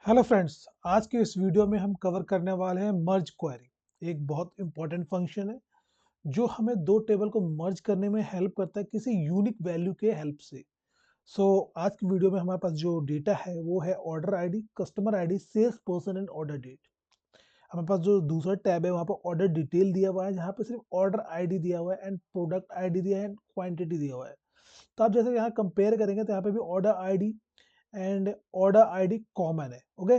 Hello friends, आज के इस वीडियो में हम कवर करने वाले हैं मर्ज क्वेरी। एक बहुत इंपॉर्टेंट फंक्शन है जो हमें दो टेबल को मर्ज करने में हेल्प करता है किसी यूनिक वैल्यू के हेल्प से। आज की वीडियो में हमारे पास जो डेटा है वो है order ID, customer ID, sales person and order date. हमारे पास जो दूसरा टैब है वहाँ पर ऑर्डर डिटेल दिया हुआ है, जहाँ पे सिर्फ ऑर्डर आईडी दिया हुआ है एंड प्रोडक्ट आईडी दिया है एंड क्वांटिटी दिया हुआ है। तो आप जैसे यहाँ कंपेयर करेंगे तो यहाँ पे भी order ID and order ID common है। ओके,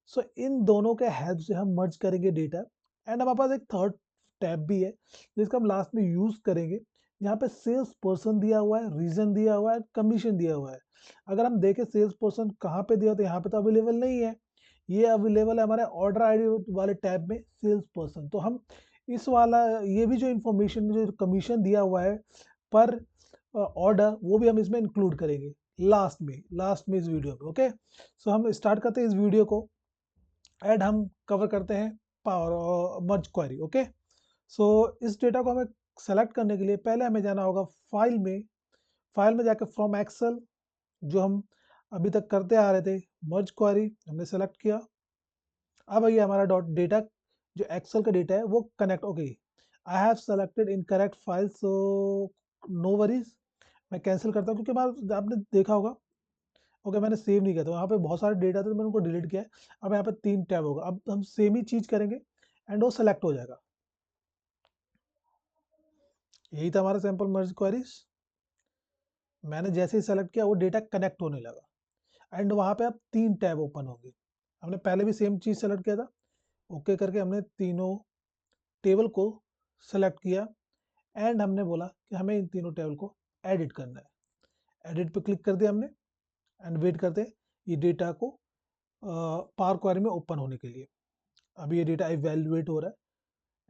सो इन दोनों के हेल्प से हम मर्ज करेंगे डेटा। एंड हमारे पास एक थर्ड टैब भी है जिसका हम लास्ट में यूज करेंगे। यहाँ पे सेल्स पर्सन दिया हुआ है, रीजन दिया हुआ है, कमीशन दिया हुआ है। अगर हम देखें सेल्स पर्सन कहाँ पे दिया तो यहाँ पे तो अवेलेबल नहीं है, ये अवेलेबल है हमारे ऑर्डर आईडी वाले टैब में सेल्स पर्सन। तो हम इस वाला ये भी जो इंफॉर्मेशन जो कमीशन दिया हुआ है पर ऑर्डर वो भी हम इसमें इंक्लूड करेंगे लास्ट में इस वीडियो में। ओके, सो हम स्टार्ट करते हैं इस वीडियो को एंड हम कवर करते हैं पावर मर्ज क्वेरी। ओके, सो इस डेटा को हमें सेलेक्ट करने के लिए पहले हमें जाना होगा फाइल में जाकर फ्रॉम एक्सेल, जो हम अभी तक करते आ रहे थे। मर्ज क्वेरी हमने सेलेक्ट किया। अब ये हमारा डॉट डेटा जो एक्सेल का डेटा है वो कनेक्ट हो गई। I have selected incorrect file, so no worries, मैं कैंसिल करता हूँ क्योंकि हमारा आपने देखा होगा। ओके, मैंने सेव नहीं किया था, वहाँ पे बहुत सारे डेटा थे तो मैंने उनको डिलीट किया है। अब यहाँ पे 3 टैब होगा, अब हम सेम ही चीज करेंगे एंड वो सेलेक्ट हो जाएगा। यही था हमारा सैंपल मर्ज क्वेरीज। मैंने जैसे ही सेलेक्ट किया वो डेटा कनेक्ट होने लगा एंड वहाँ पे अब 3 टैब ओपन होंगे। हमने पहले भी सेम चीज सेलेक्ट किया था। ओके करके हमने तीनों टेबल को सेलेक्ट किया एंड हमने बोला कि हमें इन तीनों टेबल को एडिट करना है। एडिट पे क्लिक कर दिया हमने एंड वेट करते हैं ये डेटा को पावर क्वेरी में ओपन होने के लिए। अभी ये डेटा इवेल्युएट हो रहा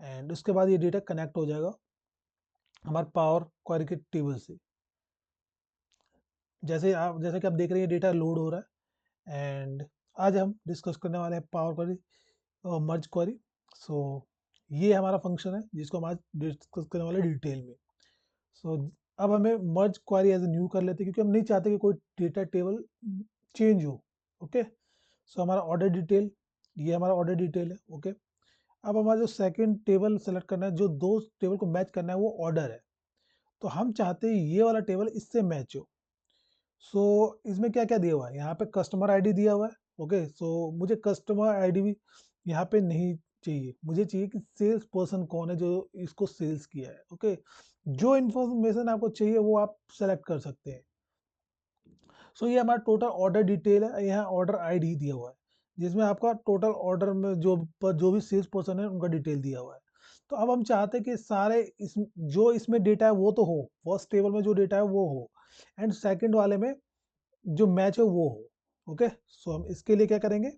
है एंड उसके बाद ये डेटा कनेक्ट हो जाएगा हमारे पावर क्वेरी के टेबल से। जैसे कि आप देख रहे हैं डेटा लोड हो रहा है एंड आज हम डिस्कस करने वाले हैं पावर क्वेरी मर्ज क्वेरी। सो ये हमारा फंक्शन है जिसको हम आज डिस्कस करने वाले डिटेल में। सो अब हमें मर्ज क्वेरी एज ए न्यू कर लेते हैं क्योंकि हम नहीं चाहते कि कोई डेटा टेबल चेंज हो। ओके, सो हमारा ऑर्डर डिटेल, ये हमारा ऑर्डर डिटेल है। ओके, अब हमारा जो सेकंड टेबल सेलेक्ट करना है, जो दो टेबल को मैच करना है वो ऑर्डर है। तो हम चाहते हैं ये वाला टेबल इससे मैच हो। सो इसमें क्या क्या दिया हुआ है, यहाँ पे कस्टमर आईडी दिया हुआ है। ओके, सो मुझे कस्टमर आईडी भी यहाँ पे नहीं चाहिए, मुझे चाहिए कि सेल्स पर्सन कौन है जो इसको सेल्स किया है। ओके, जो इन्फॉर्मेशन आपको चाहिए वो आप सेलेक्ट कर सकते हैं। सो ये हमारा टोटल ऑर्डर डिटेल है, यहाँ ऑर्डर आईडी दिया हुआ है जिसमें आपका टोटल ऑर्डर में जो भी सेल्स पर्सन है उनका डिटेल दिया हुआ है। तो अब हम चाहते हैं कि सारे जो इसमें डेटा है वो तो हो, फर्स्ट टेबल में जो डेटा है वो हो एंड सेकंड वाले में जो मैच है वो हो। ओके, सो हम इसके लिए क्या करेंगे,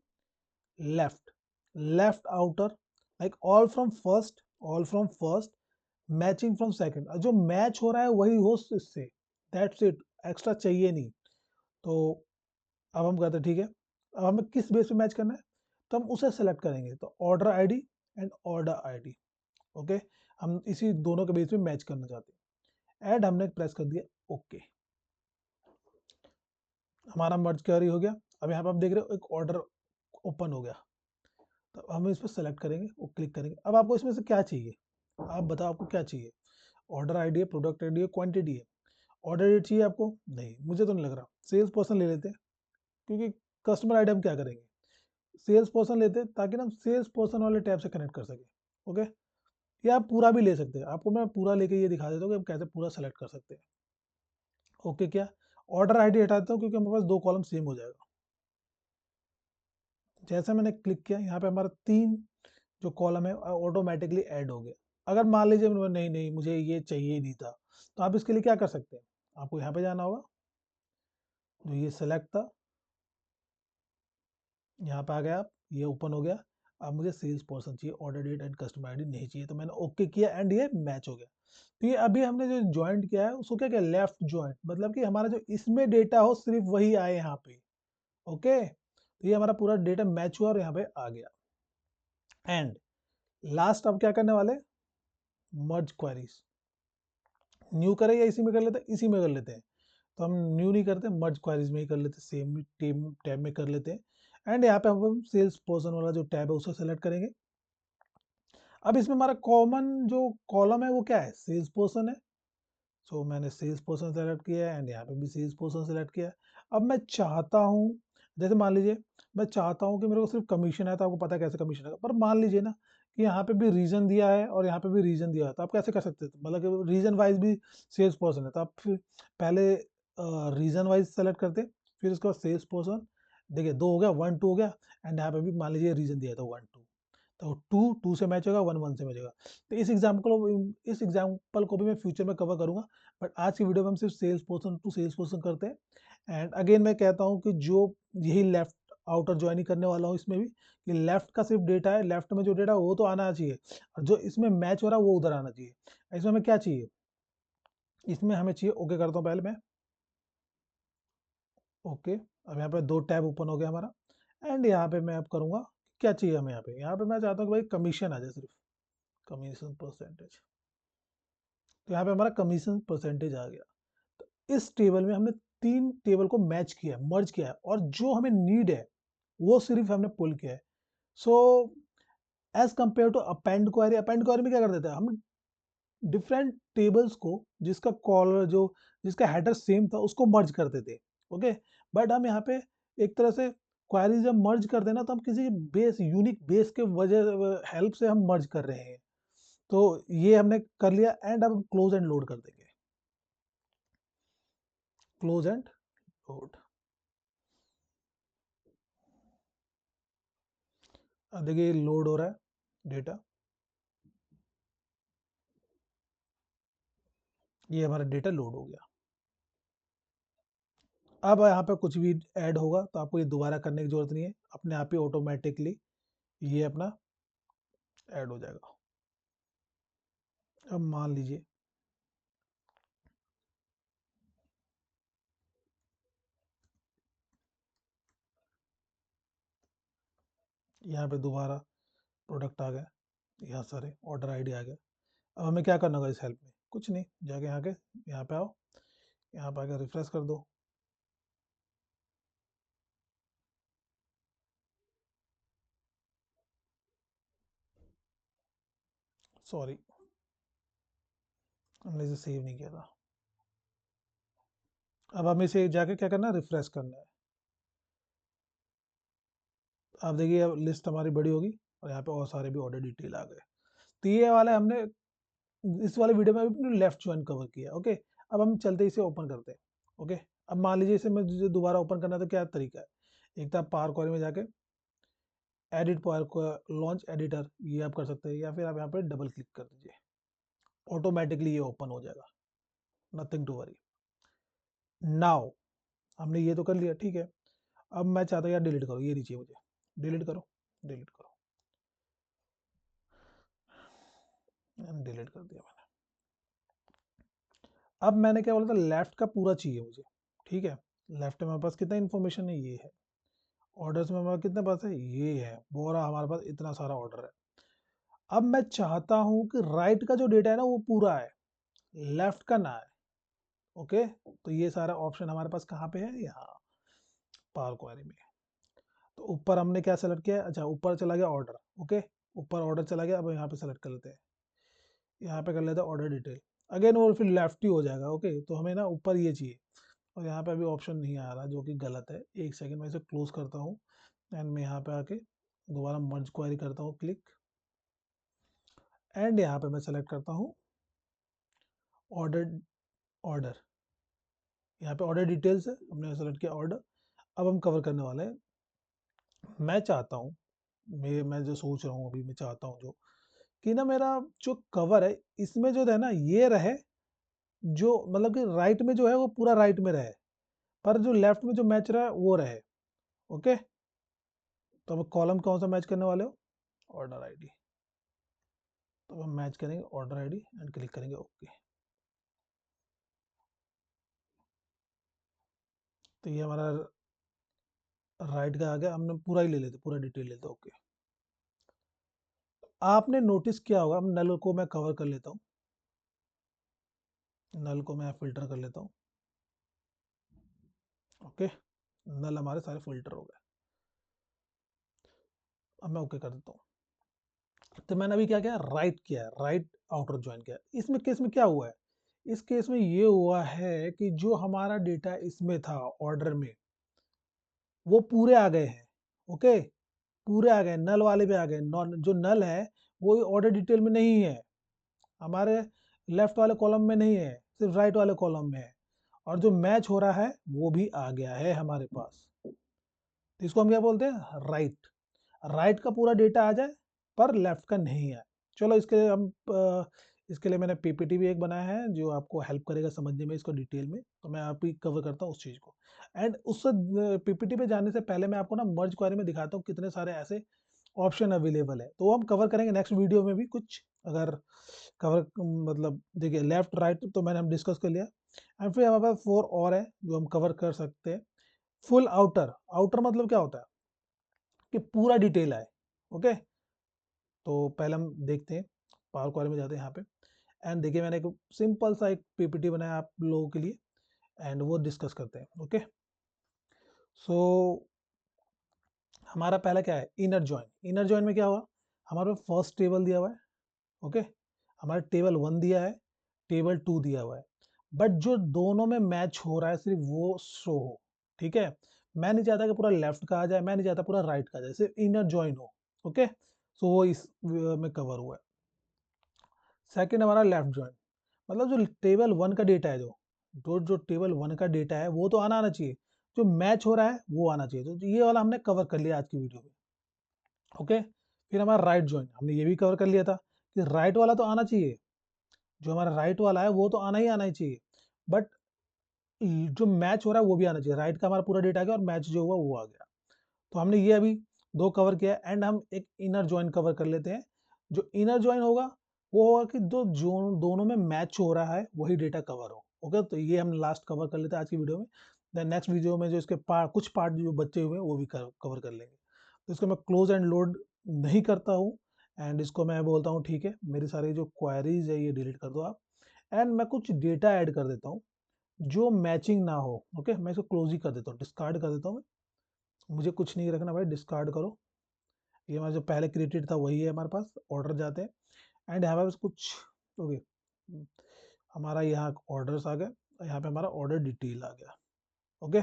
left left outer like all from first matching from second, जो मैच हो रहा है वही हो इससे, दैट्स इट, एक्स्ट्रा चाहिए नहीं। तो अब हम कहते हैं ठीक है, अब हमें किस बेस पे मैच करना है तो हम उसे सेलेक्ट करेंगे। तो order ID and order ID. Okay, हम इसी दोनों के बेस पे मैच करना चाहते हैं। ऐड हमने प्रेस कर दिया, ओके, हमारा मर्ज क्वेरी हो गया। अब यहाँ पे आप देख रहे हो एक ऑर्डर ओपन हो गया। तो हम इस पर सेलेक्ट करेंगे और क्लिक करेंगे। अब आपको इसमें से क्या चाहिए, आप बताओ आपको क्या चाहिए। ऑर्डर आईडी है, प्रोडक्ट आईडी है, क्वांटिटी है। ऑर्डर डेट चाहिए आपको, नहीं मुझे तो नहीं लग रहा। सेल्स पर्सन ले लेते हैं क्योंकि कस्टमर आईडी हम क्या करेंगे, सेल्स पर्सन लेते हैं ताकि ना हम सेल्स पर्सन वाले टैब से कनेक्ट कर सके। ओके, या आप पूरा भी ले सकते हैं, आपको मैं पूरा लेके ये दिखा देता हूँ कि हम कैसे पूरा सेलेक्ट कर सकते हैं। ओके, क्या ऑर्डर आईडी हटा देता हूँ क्योंकि हमारे पास 2 कॉलम सेम हो जाएगा। जैसे मैंने क्लिक किया यहाँ पे हमारा 3 जो कॉलम है ऑटोमेटिकली ऐड हो गया। अगर मान लीजिए नहीं नहीं मुझे ये चाहिए ही नहीं था, तो आप इसके लिए क्या कर सकते हैं, आपको यहाँ पे जाना होगा, जो ये सेलेक्ट था यहाँ पे आ गया, आप ये ओपन हो गया। अब मुझे सेल्स पर्सन चाहिए, order date and customer ID नहीं चाहिए, तो मैंने ओके किया एंड ये मैच हो गया। तो ये अभी हमने जो ज्वाइंट किया है उसको क्या किया, लेफ्ट ज्वाइंट, मतलब कि हमारा जो इसमें डेटा हो सिर्फ वही आए यहाँ पे। ओके, तो ये हमारा पूरा डेटा मैच हुआ और यहाँ पे आ गया। एंड लास्ट अब क्या करने वाले, मर्ज क्वेरीज न्यू करें या इसी में कर लेते हैं, इसी में कर लेते हैं। तो हम न्यू नहीं करते, मर्ज क्वेरीज में ही कर लेते हैं, सेम टैब में कर लेते हैं। एंड यहाँ पे हम सेल्स पर्सन वाला जो टैब है उसे सेलेक्ट करेंगे। अब इसमें हमारा कॉमन जो कॉलम है वो क्या है, सेल्स पर्सन है। सो मैंने सेल्स पर्सन सेलेक्ट किया है एंड यहाँ पे भी सेल्स पर्सन सेलेक्ट किया है। अब मैं चाहता हूँ, जैसे मान लीजिए मैं चाहता हूँ कि मेरे को सिर्फ कमीशन है, तो आपको पता है कैसे कमीशन है, पर मान लीजिए ना कि यहाँ पे भी रीजन दिया है और यहाँ पे भी रीजन दिया है, तो आप कैसे कर सकते हैं, मतलब कि रीजन वाइज भी सेल्स पर्सन है, तो आप फिर पहले रीजन वाइज सेलेक्ट करते, फिर उसके बाद सेल्स पर्सन। देखिए दो हो गया, वन टू हो गया, एंड यहाँ पे भी मान लीजिए रीजन दिया है तो वन टू, तो टू टू से मैच होगा, वन वन से मैच होगा। तो इस एग्जाम्पल को भी मैं फ्यूचर में कवर करूंगा, बट आज की वीडियो में हम सिर्फ sales person to sales person करते हैं। एंड अगेन मैं कहता हूँ कि जो यही लेफ्ट आउटर ज्वाइन करने वाला हूँ इसमें भी, कि लेफ्ट का सिर्फ डेटा है, लेफ्ट में जो डेटा वो तो आना चाहिए, और जो इसमें मैच हो रहा है वो उधर आना चाहिए। इसमें हमें क्या चाहिए, इसमें हमें चाहिए, ओके करता हूँ पहले मैं, ओके। अब यहाँ पे दो टैब ओपन हो गया हमारा, एंड यहाँ पे मैं अब करूँगा, क्या चाहिए हमें, यहाँ पे मैं चाहता हूँ कि भाई कमीशन आ जाए, सिर्फ कमीशन परसेंटेज। तो यहाँ पे हमारा कमीशन परसेंटेज आ गया। तो इस टेबल में हमने तीन टेबल को मैच किया है, मर्ज किया है, और जो हमें नीड है वो सिर्फ हमने पुल किया है। So as compare to append query में क्या कर देते हैं हम, डिफरेंट टेबल्स को जिसका कॉलर जो जिसका हेडर सेम था उसको मर्ज करते थे, ओके। बट हम यहाँ पे एक तरह से क्वेरी जब मर्ज कर देना, तो हम किसी बेस यूनिक बेस के वजह हेल्प से हम मर्ज कर रहे हैं। तो ये हमने कर लिया, एंड अब हम क्लोज एंड लोड कर देंगे, क्लोज एंड लोड। अब देखिए लोड हो रहा है डेटा, ये हमारा डेटा लोड हो गया। अब यहाँ पे कुछ भी ऐड होगा तो आपको ये दोबारा करने की जरूरत नहीं है, अपने आप ही ऑटोमेटिकली ये अपना ऐड हो जाएगा। अब मान लीजिए यहाँ पे दोबारा प्रोडक्ट आ गया, यहाँ सारे ऑर्डर आईडी आ गया। अब हमें क्या करना होगा इस हेल्प में, कुछ नहीं, जाके यहाँ पे आओ, यहाँ पे आके रिफ्रेश कर दो। सॉरी, हमने इसे सेव नहीं किया था। अब हमें इसे जाके क्या करना है, रिफ्रेश करना है। आप देखिए अब लिस्ट हमारी बड़ी होगी, और यहाँ पे और सारे भी ऑर्डर डिटेल आ गए। तो ये वाला हमने इस वाले वीडियो में भी लेफ्ट ज्वाइन कवर किया, ओके। अब हम चलते इसे ओपन करते हैं, ओके। अब मान लीजिए इसे मुझे दोबारा ओपन करना है, तो क्या तरीका है, एक तो आप पावर क्वेरी में जाके एडिट पावर लॉन्च एडिटर, ये आप कर सकते हैं, या फिर आप यहाँ पे डबल क्लिक कर दीजिए, ऑटोमेटिकली ये ओपन हो जाएगा, नथिंग टू वरी। नाउ हमने ये तो कर लिया, ठीक है। अब मैं चाहता हूँ यार डिलीट करो, ये नहीं चाहिए मुझे, डिलीट करो, डिलीट करो, डिलीट कर दिया मैंने। अब मैंने क्या बोला था, लेफ्ट का पूरा चाहिए मुझे, ठीक है। लेफ्ट में हमारे पास कितना इन्फॉर्मेशन है, ये है। ऑर्डर्स में हमारे कितने पास है, ये है, बोरा हमारे पास इतना सारा ऑर्डर है। अब मैं चाहता हूं कि राइट का जो डेटा है ना वो पूरा है, लेफ्ट का ना है, ओके। तो ये सारा ऑप्शन हमारे पास कहाँ पे है, यहाँ पावर क्वेरी में। तो ऊपर हमने क्या सेलेक्ट किया है, अच्छा ऊपर चला गया ऑर्डर, ओके। ऊपर ऑर्डर चला गया, अब यहाँ पे सेलेक्ट कर लेते हैं, यहाँ पे कर लेते हैं ऑर्डर डिटेल। अगेन वो फिर लेफ्ट ही हो जाएगा, ओके। तो हमें ना ऊपर ये चाहिए, और यहाँ पे अभी ऑप्शन नहीं आ रहा, जो कि गलत है। एक सेकंड में इसे क्लोज करता हूँ, एंड मैं यहाँ पे आके दोबारा मर्ज क्वेरी करता हूँ, क्लिक, एंड यहाँ पे मैं सेलेक्ट करता हूँ ऑर्डर, ऑर्डर, यहाँ पे ऑर्डर डिटेल्स है, हमने सेलेक्ट किया ऑर्डर। अब हम कवर करने वाले हैं, मैं चाहता हूँ, मैं जो सोच रहा हूँ अभी, मैं चाहता हूँ जो कि ना मेरा जो कवर है इसमें जो है ना ये रहे, जो मतलब कि राइट में जो है वो पूरा राइट में रहे, पर जो लेफ्ट में जो मैच रहा है वो रहे, ओके। तो अब कॉलम कौन सा मैच करने वाले हो, ऑर्डर आईडी। तो हम मैच करेंगे ऑर्डर आईडी एंड क्लिक करेंगे ओके। तो ये हमारा राइट का आ गया, हमने पूरा ही ले लेते, पूरा डिटेल लेते, ओके। आपने नोटिस किया होगा, हम नल को मैं कवर कर लेता हूँ, नल को मैं फिल्टर कर लेता हूँ, ओके। नल हमारे सारे फिल्टर हो गए। अब मैं ओके कर देता हूँ। तो मैंने अभी क्या किया, राइट किया, राइट आउटर ज्वाइन किया। इसमें केस में क्या हुआ है, इस केस में ये हुआ है कि जो हमारा डेटा इसमें था ऑर्डर में, वो पूरे आ गए हैं। ओके, पूरे आ गए, नल वाले भी आ गए। नॉन जो नल है वो ऑर्डर डिटेल में नहीं है, हमारे लेफ्ट वाले कॉलम में नहीं है, सिर्फ राइट वाले कॉलम में है। और जो मैच हो रहा है वो भी आ गया है हमारे पास। तो इसको हम क्या बोलते हैं, राइट। राइट का पूरा डेटा आ जाए पर लेफ्ट का नहीं आए। चलो इसके लिए हम इसके लिए मैंने पीपीटी भी एक बनाया है जो आपको हेल्प करेगा समझने में इसको डिटेल में। तो मैं आप ही कवर करता हूँ उस चीज़ को। एंड उस पीपीटी पे जाने से पहले मैं आपको ना मर्ज क्वेरी में दिखाता हूँ कितने सारे ऐसे ऑप्शन अवेलेबल है। तो वो हम कवर करेंगे नेक्स्ट वीडियो में भी कुछ, अगर कवर मतलब देखिए लेफ्ट राइट तो मैंने हम डिस्कस कर लिया। एंड फिर हमारे पास 4 और है जो हम कवर कर सकते हैं। फुल आउटर, आउटर मतलब क्या होता है कि पूरा डिटेल आए। ओके, तो पहले हम देखते हैं, पावर क्वेरी में जाते हैं यहाँ पे। एंड देखिए मैंने एक सिंपल सा एक पीपीटी बनाया आप लोगों के लिए, एंड वो डिस्कस करते हैं। ओके, सो हमारा पहला क्या है, इनर जॉइन। इनर जॉइन में क्या हुआ, हमारे पास फर्स्ट टेबल दिया हुआ है। ओके, हमारा टेबल 1 दिया है, टेबल 2 दिया हुआ है, बट जो दोनों में मैच हो रहा है सिर्फ वो शो हो। ठीक है, मैं नहीं चाहता कि पूरा लेफ्ट का आ जाए, मैं नहीं चाहता पूरा राइट का आ जाए, सिर्फ इनर जॉइन हो। ओके, सो वो इस में कवर हुआ है। सेकंड हमारा लेफ्ट जॉइन, मतलब जो टेबल 1 का डेटा है, जो टेबल 1 का डेटा है वो तो आना चाहिए, जो मैच हो रहा है वो आना चाहिए। तो ये वाला हमने कवर कर लिया आज की वीडियो में। ओके, फिर हमारा राइट जॉइन, हमने ये भी कवर कर लिया था कि राइट वाला तो आना चाहिए, जो हमारा राइट वाला है वो तो आना ही चाहिए, बट जो मैच हो रहा है वो भी आना चाहिए। राइट का हमारा पूरा डेटा आ गया और मैच जो हुआ वो आ गया। तो हमने ये अभी 2 कवर किया। एंड हम एक इनर जॉइन कवर कर लेते हैं। जो इनर जॉइन होगा वो होगा कि जो दोनों में मैच हो रहा है वही डेटा कवर हो। ओके, तो ये हम लास्ट कवर कर लेते हैं आज की वीडियो में। देन नेक्स्ट वीडियो में जो इसके कुछ पार्ट जो बचे हुए हैं वो भी कवर कर लेंगे। तो इसको मैं क्लोज एंड लोड नहीं करता हूँ, एंड इसको मैं बोलता हूँ ठीक है, मेरी सारी जो क्वायरीज है ये डिलीट कर दो आप। एंड मैं कुछ डेटा ऐड कर देता हूँ जो मैचिंग ना हो। ओके, मैं इसको क्लोज ही कर देता हूँ, डिस्कार्ड कर देता हूँ मैं। मुझे कुछ नहीं रखना भाई, डिस्कार्ड करो। ये हमारा जो पहले क्रिएटेड था वही है हमारे पास। ऑर्डर जाते हैं एंड यहाँ पे कुछ, ओके, हमारा यहाँ ऑर्डर्स आ गए, यहाँ पे हमारा ऑर्डर डिटेल आ गया। ओके,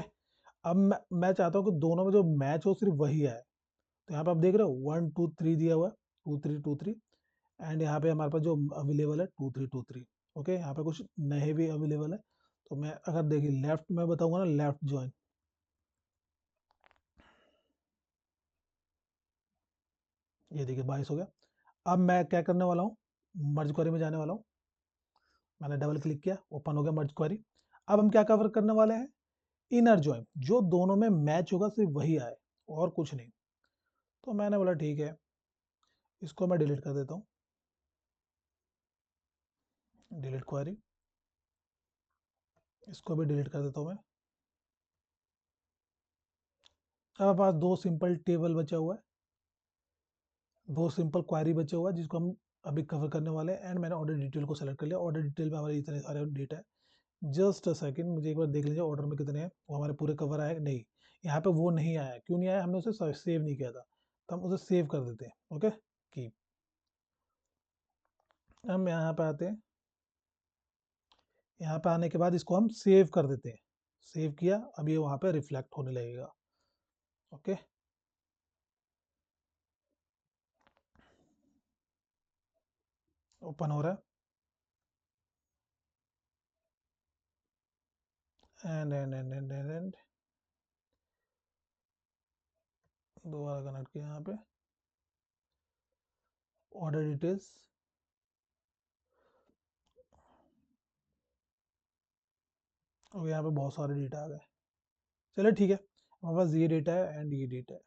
अब मैं चाहता हूँ कि दोनों में जो मैच हो सिर्फ वही आए। तो यहाँ पे आप देख रहे हो 1 2 3 दिया हुआ है, 2 3 2 3। एंड यहाँ पे हमारे पास जो अवेलेबल है 2 3 2 3। ओके, यहाँ पे कुछ नए भी अवेलेबल है। तो मैं अगर देखिए लेफ्ट में बताऊंगा ना, लेफ्ट ज्वाइन, ये देखिए 22 हो गया। अब मैं क्या करने वाला हूँ, मर्ज क्वेरी में जाने वाला हूँ। मैंने डबल क्लिक किया, ओपन हो गया मर्ज क्वेरी। अब हम क्या कवर करने वाले हैं, इनर ज्वाइन, जो दोनों में मैच होगा सिर्फ वही आए और कुछ नहीं। तो मैंने बोला ठीक है, इसको मैं डिलीट कर देता हूँ, डिलीट क्वेरी, इसको भी डिलीट कर देता हूँ मैं। अब हमारे पास 2 सिंपल टेबल बचा हुआ है, 2 सिंपल क्वेरी बचे हुआ है जिसको हम अभी कवर करने वाले हैं। एंड मैंने ऑर्डर डिटेल को सेलेक्ट कर लिया। ऑर्डर डिटेल में हमारे इतने सारे डेटा है। जस्ट अ सेकंड, मुझे एक बार देख लीजिए ऑर्डर में कितने हैं, वो हमारे पूरे कवर आए नहीं। यहाँ पे वो नहीं आया, क्यों नहीं आया, हमने उसे सेव नहीं किया था, तो हम उसे सेव कर देते हैं। ओके, की हम यहाँ पे आते हैं, यहाँ पे आने के बाद इसको हम सेव कर देते हैं। सेव किया, अब ये वहाँ पे रिफ्लेक्ट होने लगेगा। ओके, ओपन हो रहा है। एंड दोबारा कनेक्ट किया यहाँ पे, ऑर्डर डिटेल्स, और यहाँ पे बहुत सारे डेटा आ गए। चलिए ठीक है, हमारे पास ये डेटा है एंड ये डेटा है।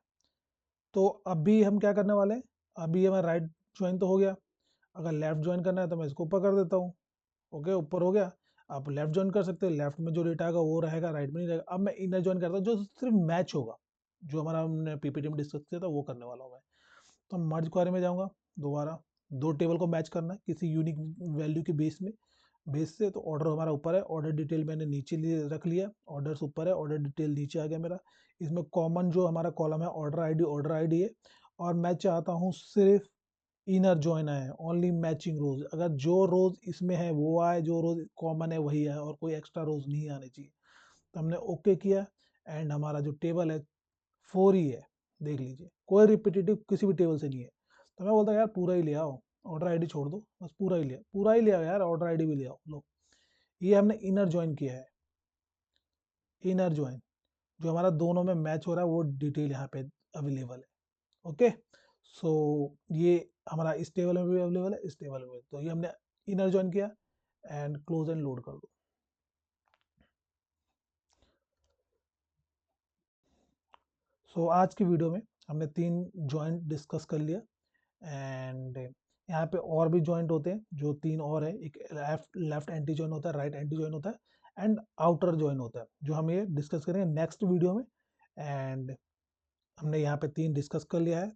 तो अभी हम क्या करने वाले हैं, अभी हमारा राइट ज्वाइन तो हो गया। अगर लेफ्ट ज्वाइन करना है तो मैं इसको ऊपर कर देता हूँ। ओके, ऊपर हो गया। आप लेफ्ट ज्वाइन कर सकते हैं, लेफ्ट में जो डेटा आएगा वो रहेगा, राइट में नहीं रहेगा। अब मैं इनर ज्वाइन करता हूँ जो सिर्फ मैच होगा, जो हमारा हमने पीपीटी में डिस्कस किया था वो करने वाला हूँ मैं। तो मर्ज क्वेरी में जाऊँगा, दोबारा 2 टेबल को मैच करना है किसी यूनिक वैल्यू के बेस से। तो ऑर्डर हमारा ऊपर है, ऑर्डर डिटेल मैंने नीचे रख लिया, ऑर्डर्स ऊपर है, ऑर्डर डिटेल नीचे आ गया मेरा। इसमें कॉमन जो हमारा कॉलम है ऑर्डर आईडी है, और मैं चाहता हूँ सिर्फ इनर जॉइन आए, ओनली मैचिंग रोज। अगर जो रोज इसमें है वो आए, जो रोज कॉमन है वही आए, और कोई एक्स्ट्रा रोज नहीं आने चाहिए। तो हमने ओके किया एंड हमारा जो टेबल है 4 ही है, देख लीजिए, कोई रिपीटेटिव किसी भी टेबल से नहीं है। तो मैं बोलता यार पूरा ही ले आओ, ऑर्डर आईडी छोड़ दो, बस पूरा ही ले आओ यार, ऑर्डर आईडी भी ले आओ लो। ये हमने इनर ज्वाइन किया है, इनर ज्वाइन, जो हमारा दोनों में मैच हो रहा है वो डिटेल यहाँ पे अवेलेबल है। ओके, सो ये हमारा इस टेबल में भी अवेलेबल है, इस टेबल में भी। तो ये हमने इनर ज्वाइन किया एंड क्लोज एंड लोड कर दो। सो आज की वीडियो में हमने 3 जॉइंट डिस्कस कर लिया एंड यहाँ पे और भी जॉइंट होते हैं, जो 3 और है। एक लेफ्ट लेफ्ट एंटी जॉइन होता है, राइट एंटी जॉइन होता है एंड आउटर जॉइन होता है, जो हम ये डिस्कस करेंगे नेक्स्ट वीडियो में। एंड हमने यहाँ पे 3 डिस्कस कर लिया है।